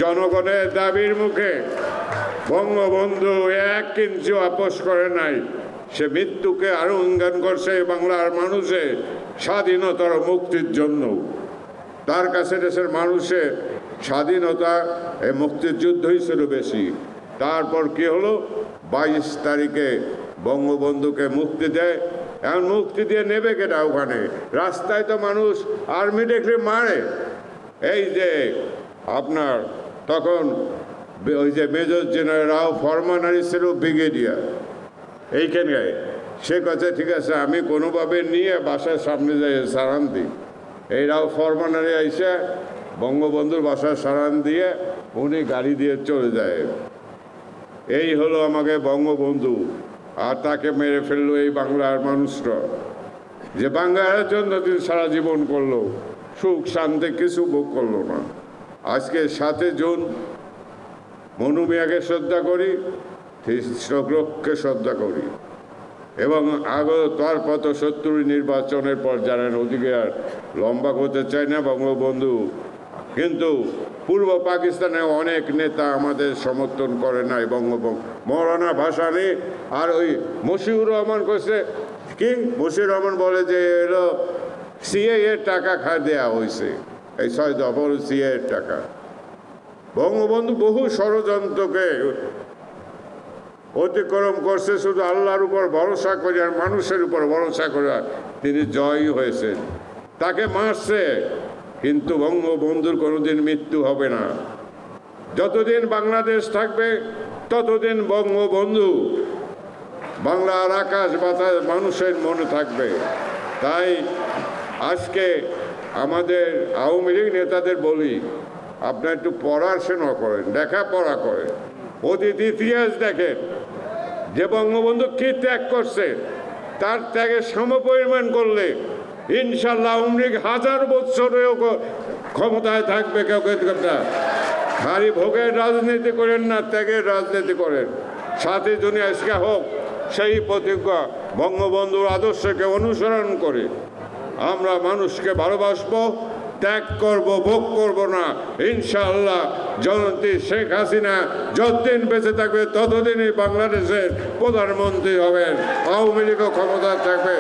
জনগণের দাবির মুখে বঙ্গবন্ধু 1 ইঞ্চি আপোষ করে নাই। সে মৃত্যুকে আলিঙ্গন করছে বাংলার মানুষের স্বাধীনতার মুক্তির জন্য। তার কাছে দেশের মানুষের স্বাধীনতা এই মুক্তির যুদ্ধই ছিল বেশি। তারপর কি হলো, 22 তারিখে বঙ্গবন্ধুকে মুক্তি দেয়। এখন মুক্তি দিয়ে নেবে কেটা? ওখানে রাস্তায় তো মানুষ আর্মি দেখলে মারে। এই যে আপনার তখন ওই যে মেজর জেনারেল রাও ফরমানারি ছিল ব্রিগেডিয়ার এইখানে, সে কথা ঠিক আছে আমি কোনোভাবে নিয়ে বাসার সামনে যাই সারান দিই। এই রাও ফরমানারি আইসে বঙ্গবন্ধুর বাসার সারান দিয়ে উনি গাড়ি দিয়ে চলে যায়। এই হলো আমাকে বঙ্গবন্ধু। আর তাকে মেরে ফেললো এই বাংলার মানুষরা, যে বাংলার জন্য তিনি সারা জীবন করলো, সুখ শান্তি কিছু ভোগ করলো না। আজকে 7 জুন মনু মিয়াকে শ্রদ্ধা করি, কৃষ্ণকে শ্রদ্ধা করি এবং তার পথ 70 নির্বাচনের পর জানেন ওদিকে আর লম্বা করতে চাই না বঙ্গবন্ধু। কিন্তু পূর্ব পাকিস্তানে অনেক নেতা আমাদের সমর্থন করে নাই বঙ্গবন্ধু। মৌলানা ভাসানী আর ওই মশিউর রহমান করছে কি, মশিউর রহমান বলে যে এলো সিএ টাকা দেওয়া হয়েছে, এই 6 দফার সিএ টাকা। বঙ্গবন্ধু বহু ষড়যন্ত্রকে অতিক্রম করছে, শুধু আল্লাহর উপর ভরসা করে আর মানুষের উপর ভরসা করে তিনি জয়ী হয়েছেন। তাকে মারছে, কিন্তু বঙ্গবন্ধুর কোনোদিন মৃত্যু হবে না। যতদিন বাংলাদেশ থাকবে ততদিন বঙ্গবন্ধু বাংলার আকাশ বাতাস মানুষের মনে থাকবে। তাই আজকে আমাদের আওয়ামী লীগ নেতাদের বলি, আপনার একটু পড়াশোনা করেন, লেখাপড়া করেন, অতীত ইতিহাস দেখেন যে বঙ্গবন্ধু কি ত্যাগ করছে। তার ত্যাগের সমপরিমাণ করলে ইনশাল্লাহ আওয়ামী লীগ 1000 বছরেও ক্ষমতায় থাকবে। কেউ না, খালি ভোগের রাজনীতি করেন না, ত্যাগের রাজনীতি করেন। 7 জুনে আজকে হোক সেই প্রতিজ্ঞা, বঙ্গবন্ধুর আদর্শকে অনুসরণ করে আমরা মানুষকে ভালোবাসবো, ত্যাগ করব, ভোগ করব না। ইনশাআল্লাহ জননেত্রী শেখ হাসিনা যতদিন বেঁচে থাকবে ততদিনই বাংলাদেশের প্রধানমন্ত্রী হবেন, আওয়ামী লীগও ক্ষমতা থাকবে।